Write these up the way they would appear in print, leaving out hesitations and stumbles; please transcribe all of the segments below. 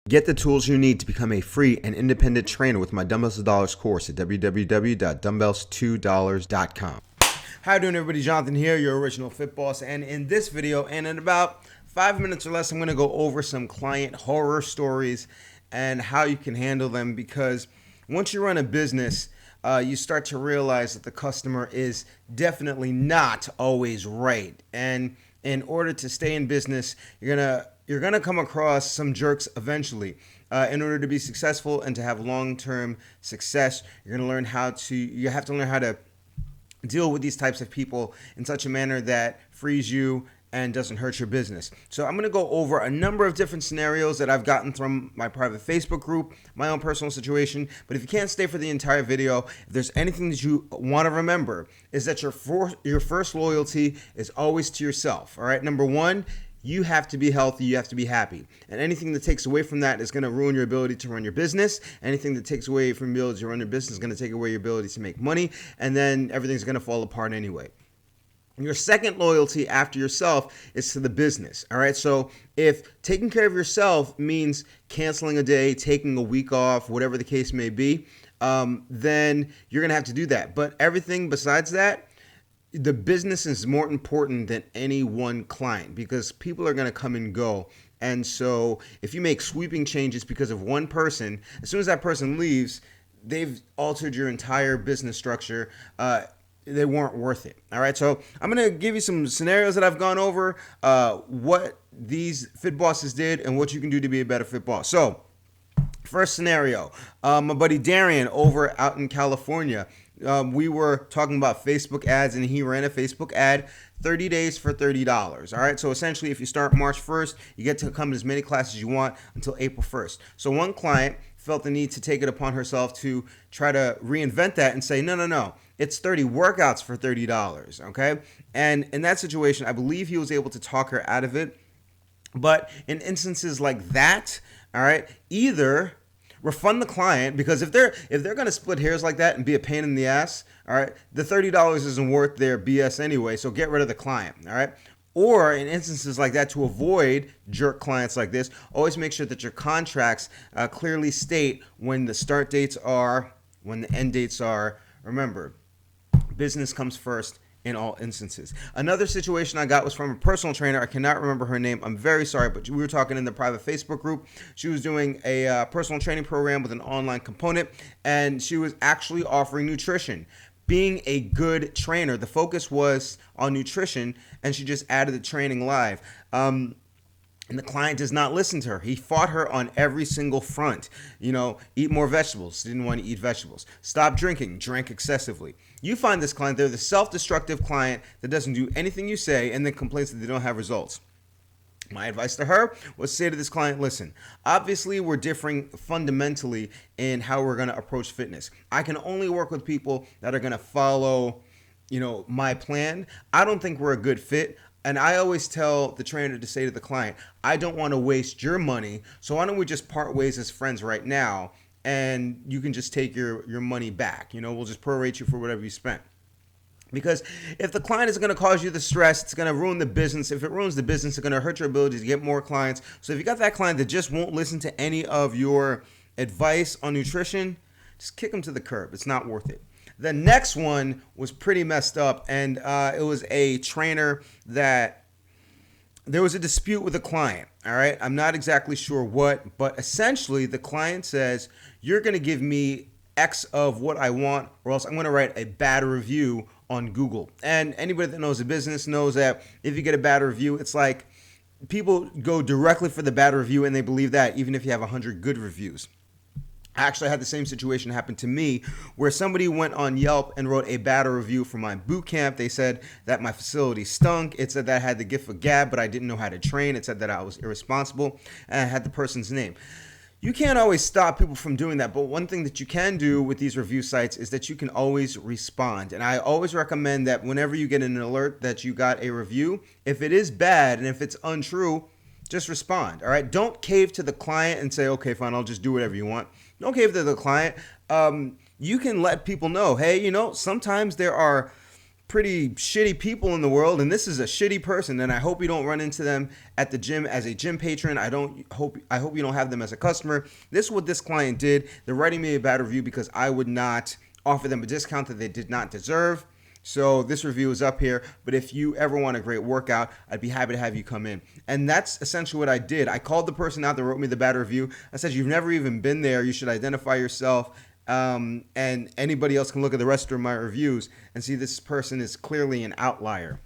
Get the tools you need to become a free and independent trainer with my Dumbbells to Dollars course at www.dumbbells2dollars.com. How you doing, everybody? Jonathan here, your original Fit Boss, and in this video, and in about 5 minutes or less, I'm going to go over some client horror stories and how you can handle them, because once you run a business, you start to realize that the customer is definitely not always right. And in order to stay in business, you're gonna come across some jerks eventually. In order to be successful and to have long-term success, you have to learn how to deal with these types of people in such a manner that frees you and doesn't hurt your business. So I'm going to go over a number of different scenarios that I've gotten from my private Facebook group, my own personal situation. But if you can't stay for the entire video, if there's anything that you want to remember, is that your first loyalty is always to yourself. All right. Number one, you have to be healthy. You have to be happy. And anything that takes away from that is going to ruin your ability to run your business. Anything that takes away from your ability to run your business is going to take away your ability to make money. And then everything's going to fall apart anyway. Your second loyalty after yourself is to the business. All right. So if taking care of yourself means canceling a day, taking a week off, whatever the case may be, then you're going to have to do that. But everything besides that, the business is more important than any one client, because people are going to come and go. And so if you make sweeping changes because of one person, as soon as that person leaves, they've altered your entire business structure. They weren't worth it. All right. So I'm going to give you some scenarios that I've gone over, what these fit bosses did and what you can do to be a better fit boss. So first scenario, my buddy Darian out in California, we were talking about Facebook ads, and he ran a Facebook ad, 30 days for $30. All right. So essentially, if you start March 1st, you get to come to as many classes as you want until April 1st. So one client felt the need to take it upon herself to try to reinvent that and say, no. It's 30 workouts for $30, okay? And in that situation, I believe he was able to talk her out of it. But in instances like that, all right, either refund the client, because if they're going to split hairs like that and be a pain in the ass, all right, the $30 isn't worth their BS anyway, so get rid of the client, all right? Or in instances like that, to avoid jerk clients like this, always make sure that your contracts clearly state when the start dates are, when the end dates are. Remember, business comes first in all instances. Another situation I got was from a personal trainer. I cannot remember her name. I'm very sorry, but we were talking in the private Facebook group. She was doing a personal training program with an online component, and she was actually offering nutrition. Being a good trainer, the focus was on nutrition, and she just added the training live. And the client does not listen to her. He fought her on every single front. Eat more vegetables. Didn't want to eat vegetables. Stop drinking. Drank excessively. You find this client, they're the self-destructive client that doesn't do anything you say and then complains that they don't have results. My advice to her was say to this client, listen, obviously we're differing fundamentally in how we're going to approach fitness. I can only work with people that are going to follow, my plan. I don't think we're a good fit. And I always tell the trainer to say to the client, I don't want to waste your money, so why don't we just part ways as friends right now, and you can just take your money back. We'll just prorate you for whatever you spent. Because if the client is going to cause you the stress, it's going to ruin the business. If it ruins the business, it's going to hurt your ability to get more clients. So if you got that client that just won't listen to any of your advice on nutrition, just kick them to the curb. It's not worth it. The next one was pretty messed up, and it was a trainer that there was a dispute with a client, all right? I'm not exactly sure what, but essentially the client says, you're going to give me X of what I want, or else I'm going to write a bad review on Google. And anybody that knows the business knows that if you get a bad review, it's like people go directly for the bad review, and they believe that even if you have 100 good reviews. I actually had the same situation happen to me, where somebody went on Yelp and wrote a bad review for my boot camp. They said that my facility stunk. It said that I had the gift of gab, but I didn't know how to train. It said that I was irresponsible, and I had the person's name. You can't always stop people from doing that, but one thing that you can do with these review sites is that you can always respond. And I always recommend that whenever you get an alert that you got a review, if it is bad and if it's untrue, just respond. All right. Don't cave to the client and say, okay, fine, I'll just do whatever you want. Don't cave to the client. You can let people know, hey, sometimes there are pretty shitty people in the world, and this is a shitty person, and I hope you don't run into them at the gym as a gym patron. I hope you don't have them as a customer. This is what this client did. They're writing me a bad review because I would not offer them a discount that they did not deserve. So this review is up here, but if you ever want a great workout, I'd be happy to have you come in. And that's essentially what I did. I called the person out that wrote me the bad review. I said, you've never even been there. You should identify yourself. And anybody else can look at the rest of my reviews and see this person is clearly an outlier.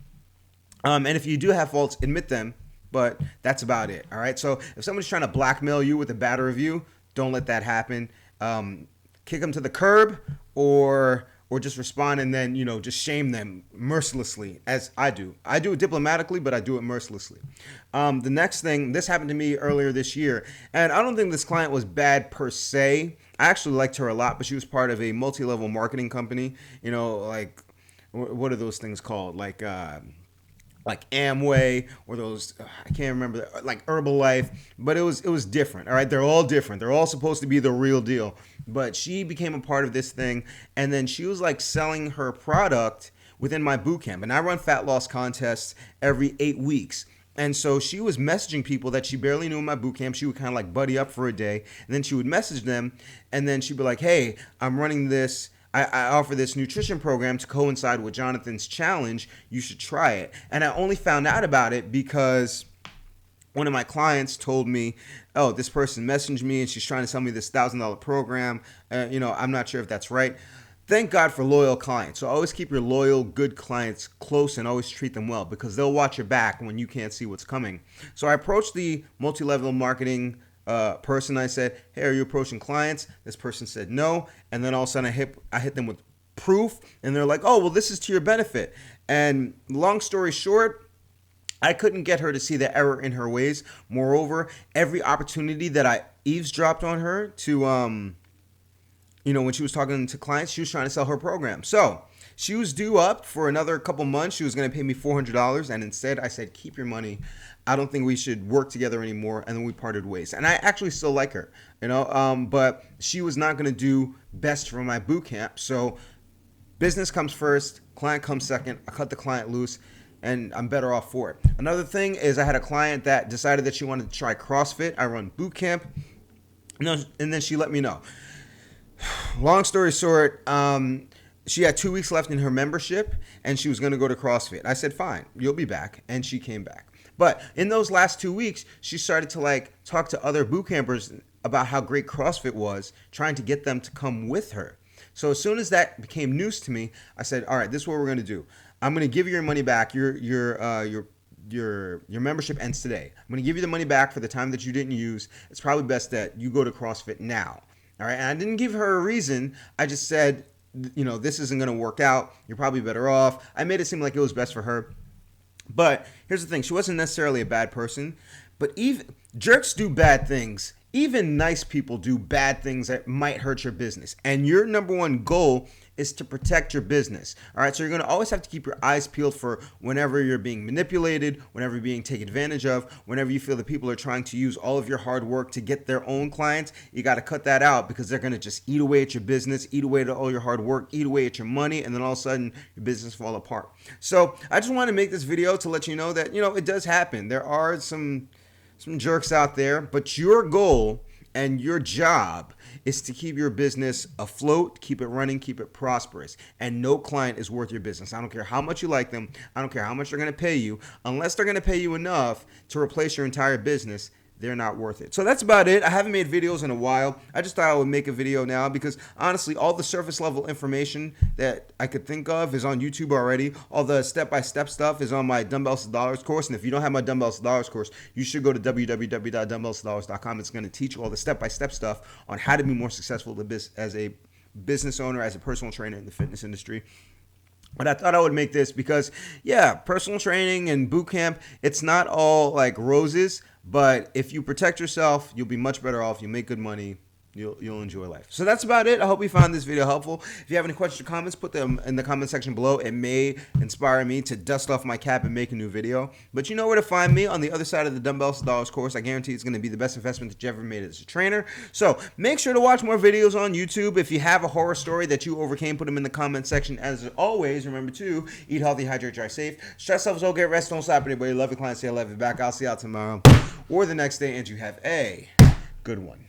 And if you do have faults, admit them, but that's about it. All right. So if somebody's trying to blackmail you with a bad review, don't let that happen. Kick them to the curb or just respond and then, just shame them mercilessly, as I do. I do it diplomatically, but I do it mercilessly. The next thing, this happened to me earlier this year, and I don't think this client was bad per se. I actually liked her a lot, but she was part of a multi-level marketing company, like, what are those things called? Like Amway or those, I can't remember, like Herbalife, but it was different. All right. They're all different. They're all supposed to be the real deal, but she became a part of this thing. And then she was like selling her product within my boot camp. And I run fat loss contests every 8 weeks. And so she was messaging people that she barely knew in my boot camp. She would kind of like buddy up for a day, and then she would message them, and then she'd be like, hey, I'm running this. I offer this nutrition program to coincide with Jonathan's challenge. You should try it. And I only found out about it because one of my clients told me, oh, this person messaged me and she's trying to sell me this $1,000 program. I'm not sure if that's right. Thank God for loyal clients. So always keep your loyal, good clients close and always treat them well because they'll watch your back when you can't see what's coming. So I approached the multi-level marketing person. I said, hey, are you approaching clients? This person said no. And then all of a sudden I hit them with proof, and they're like, oh, well, this is to your benefit. And long story short, I couldn't get her to see the error in her ways. Moreover, every opportunity that I eavesdropped on her to, when she was talking to clients, she was trying to sell her program. So she was due up for another couple months. She was going to pay me $400. And instead I said, keep your money. I don't think we should work together anymore. And then we parted ways. And I actually still like her, but she was not going to do best for my boot camp. So business comes first, client comes second. I cut the client loose, and I'm better off for it. Another thing is I had a client that decided that she wanted to try CrossFit. I run boot camp, and then she let me know. Long story short, she had 2 weeks left in her membership, and she was going to go to CrossFit. I said, fine, you'll be back. And she came back. But in those last 2 weeks, she started to talk to other boot campers about how great CrossFit was, trying to get them to come with her. So as soon as that became news to me, I said, all right, this is what we're going to do. I'm going to give you your money back. Your membership ends today. I'm going to give you the money back for the time that you didn't use. It's probably best that you go to CrossFit now. All right. And I didn't give her a reason. I just said, this isn't going to work out. You're probably better off. I made it seem like it was best for her. But here's the thing. She wasn't necessarily a bad person, but even jerks do bad things. Even nice people do bad things that might hurt your business. And your number one goal is to protect your business. All right. So you're going to always have to keep your eyes peeled for whenever you're being manipulated, whenever you're being taken advantage of, whenever you feel that people are trying to use all of your hard work to get their own clients. You got to cut that out because they're going to just eat away at your business, eat away at all your hard work, eat away at your money, and then all of a sudden your business fall apart. So I just want to make this video to let you know that, it does happen. There are some jerks out there, but your goal and your job is to keep your business afloat, keep it running, keep it prosperous. And no client is worth your business. I don't care how much you like them. I don't care how much they're going to pay you. Unless they're going to pay you enough to replace your entire business, they're not worth it. So that's about it. I haven't made videos in a while. I just thought I would make a video now because honestly, all the surface level information that I could think of is on YouTube already. All the step-by-step stuff is on my Dumbbells to Dollars course. And if you don't have my Dumbbells to Dollars course, you should go to www.dumbbellstodollars.com. It's going to teach you all the step-by-step stuff on how to be more successful as a business owner, as a personal trainer in the fitness industry. But I thought I would make this because, personal training and boot camp, it's not all like roses. But if you protect yourself, you'll be much better off. You'll make good money. You'll enjoy life. So that's about it. I hope you found this video helpful. If you have any questions or comments, put them in the comment section below. It may inspire me to dust off my cap and make a new video. But you know where to find me on the other side of the Dumbbells to Dollars course. I guarantee it's going to be the best investment that you ever made as a trainer. So make sure to watch more videos on YouTube. If you have a horror story that you overcame, put them in the comment section. As always, remember to eat healthy, hydrate, drive safe. Stress levels don't get rest, don't stop anybody. Love your clients, say I love you back. I'll see y'all tomorrow or the next day, and you have a good one.